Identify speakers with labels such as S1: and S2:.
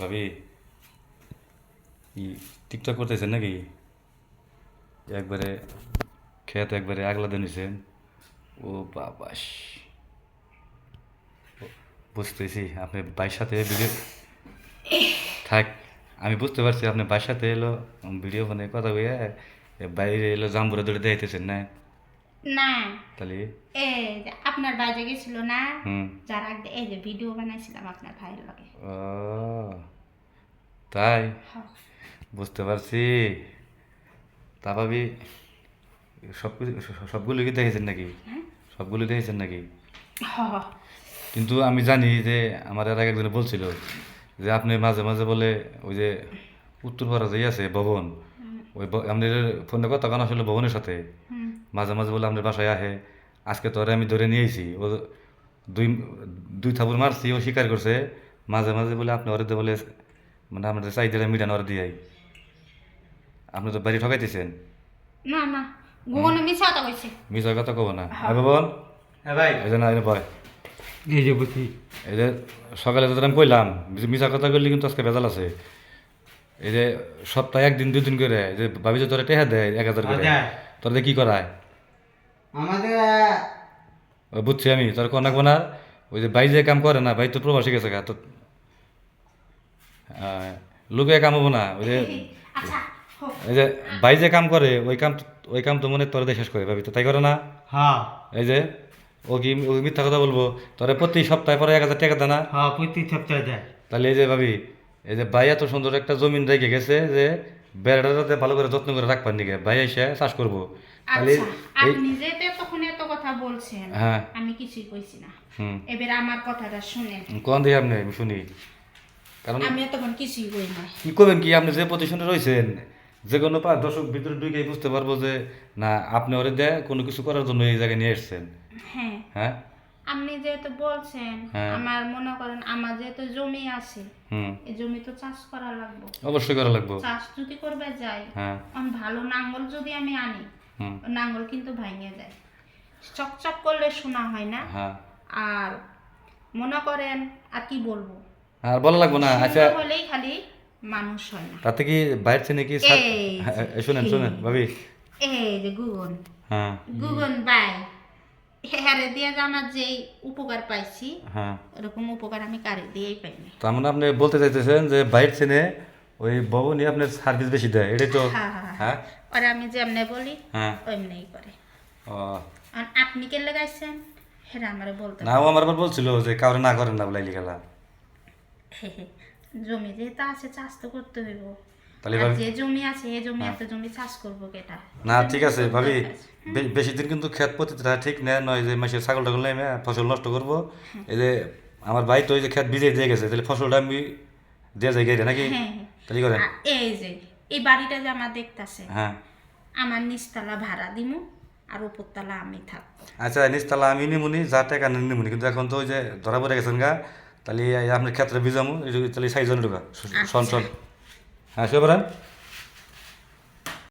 S1: ভাবি ই টিকটক করতেছেন নাকি? একবারে খেত একবারে আগলা দিয়ে নিছেন। ও বাবাস, বুঝতেছি আপনি বাইর সাথে ভিডিও থাক। আমি বুঝতে পারছি আপনি বাইর সাথে এলো ভিডিও ফোনে কথা কইয়া বাইরে এলো জাম্বুরা দৌড়ে দেখাইতেছেন না?
S2: না,
S1: তাহলে
S2: এই যে আপনার বাইরে গেছিল না,
S1: হুম।
S2: যার আগে এই যে ভিডিও বানাইছিলাম আপনার ভাইয়ের লগে।
S1: ও তাই
S2: হ্যাঁ।
S1: বুঝতে পারছি। তা ভাবি সব কিছু সবগুলো কি দেখেছেন নাকি?
S2: হ্যাঁ?
S1: সবগুলো দেখেছেন নাকি?
S2: হ্যাঁ।
S1: কিন্তু আমি জানি যে আমার এর আগে একজনে বলছিল যে আপনি মাঝে মাঝে বলে ওই যে উত্তরপাড়া যে আছে ভবন, ওই আপনার ফোনে কথা কান আসলে ভবনের সাথে
S2: হুম।
S1: মাঝে মাঝে বলে আপনার বাসায় আহে। আজকে তো ওরে আমি ধরে নিয়েছি, ও দুই দুই থাপুর মারছি, ও স্বীকার করছে। মাঝে মাঝে বলে আপনি ওরে বলে মানে আপনাদের চাহিদাটা মিটান ওরে দিয়াই। আপনি তো বাড়ি ঠকাইতেছেন।
S2: না না, গুগনে মিছা কথা কইছে।
S1: মিশার কথা কব না। হ্যাঁ ভবন,
S3: হ্যাঁ ভাই,
S1: এই যে না এনে ভয়,
S3: এই যে বুঝি।
S1: এই যে সকালে তো আমি কইলাম মিশা কথা কইলে কিন্তু আজকে ভেজাল আছে। এই যে সপ্তাহে একদিন দুই দিন করে যে ভাবি যে তোরা টেহা দেয় 1,000 করে,
S3: আচ্ছা।
S1: তোরা কি করায়?
S3: আমাদের
S1: ওই বুঝছি আমি, তোর কোন রাখবো না। ওই যে ভাই যে কাম করে না, ভাই তো প্রবাসী গেছে গা তো, লোকে কাম হবো না। ওই যে
S2: আচ্ছা, হোক।
S1: এই যে ভাই যে কাম করে ওই কাম তো মনে তোরা দিয়ে শেষ করে ভাবি তো তাই করে না?
S3: হ্যাঁ
S1: এই যে ও কি ওই মিথ্যা কথা বলবো তোরা প্রতি সপ্তাহে পরে 1,000 টাকা দেয় না?
S3: হ্যাঁ, প্রতি সপ্তাহে যায়।
S1: তাহলে এই যে ভাবি, এই যে ভাই এত সুন্দর একটা জমিন রেখে গেছে যে বেড়াটা যাতে ভালো করে যত্ন করে রাখবার নিকে ভাই এসে চাষ করবো। তাহলে
S2: আচ্ছা,
S1: এই
S2: আপনি যে তখন এত কথা বলছেন,
S1: হ্যাঁ
S2: আমি কিছুই কইছি না।
S1: হুম
S2: এবার আমার কথাটা শুনেন।
S1: কোন দিয়ে আপনি আমি শুনি। কারণ
S2: আমি তখন কিছুই কই না।
S1: কি করবেন কি আপনি যে পজিশনে রয়েছেন, যে কোনো দর্শক ভিতরে ঢুকেই বুঝতে পারবো যে না আপনি ওরে দেয় কোনো কিছু করার জন্য এই জায়গায় নিয়ে এসছেন।
S2: হ্যাঁ,
S1: হ্যাঁ
S2: আপনি যেহেতু বলছেন,
S1: হ্যাঁ।
S2: আমার মনে করেন আমার যেহেতু জমি আছে,
S1: হুম,
S2: এই জমি তো চাষ করা লাগবে।
S1: অবশ্যই করা লাগবো।
S2: চাষ যদি করবে যাই,
S1: হ্যাঁ
S2: ভালো নাঙ্গল যদি আমি আনি,
S1: হুম
S2: নাঙ্গল কিন্তু ভাঙে যায়, চকচক করলে শোনা হয় না।
S1: হ্যাঁ।
S2: আর মনে করেন আর কি বলবো,
S1: আর বলা লাগবো না। আচ্ছা
S2: সুন্দর হলেই খালি মানুষ হয় না।
S1: তাতে কি বাইরে চেনে কি
S2: এই
S1: শুনেন শুনেন ভাবি।
S2: এই যে গুগন
S1: হ্যাঁ
S2: গুগন বাই, হ্যারে দিয়ে যে আমার যে উপকার পাইছি,
S1: হ্যাঁ।
S2: এরকম উপকার আমি কারে দিয়েই পাইনি।
S1: তার মানে আপনি বলতে চাইতেছেন যে বাইরে চেনে ওই ভবনই আপনার সার্ভিস বেশি দেয়, এটাই তো?
S2: হ্যাঁ হ্যাঁ হ্যাঁ,
S1: হ্যাঁ
S2: ওরা আমি যেমনে বলি
S1: হ্যাঁ।
S2: ওইমনেই করে।
S1: ও
S2: আর আপনি কে লাগাইছেন হেরা আমারে বলতে
S1: না, ও আমার আবার বলছিল যে কাউরে না করেন না বলাইলি গেলা।
S2: জমি যেহেতু আছে চাষ তো করতে হইব।
S1: তাহলে
S2: আর
S1: ভাবি
S2: যে জমি আছে এই জমি এত জমি চাষ করবো কেটা?
S1: না ঠিক আছে ভাবি, বেশি দিন কিন্তু ক্ষেত পতিটা ঠিক না নয় যে মাসে ছাগল টাগল নেমে ফসল নষ্ট করবো। এই যে আমার ভাই তো ওই যে ক্ষেত ভিজে দিয়ে গেছে, তাহলে ফসলটা আমি দিয়ে যাই গাইরে নাকি?
S2: হ্যাঁ
S1: তাহলে করেন।
S2: আর এই যে এই বাড়িটা যে আমার দেখতাছে,
S1: হ্যাঁ
S2: আমার নিচতলা ভাড়া দিমু আর উপরতলা আমি থাকবো।
S1: আচ্ছা, নিচতলা আমি নিমুনি, যা টাকা নিমুনি, কিন্তু এখন তো ওই যে ধরা পড়ে গেছেন গা, তাহলে আপনার ক্ষেত্রে ভিজামু, তাহলে সাইজন ঢুকা শোন শোন। হ্যাঁ সে বলেন।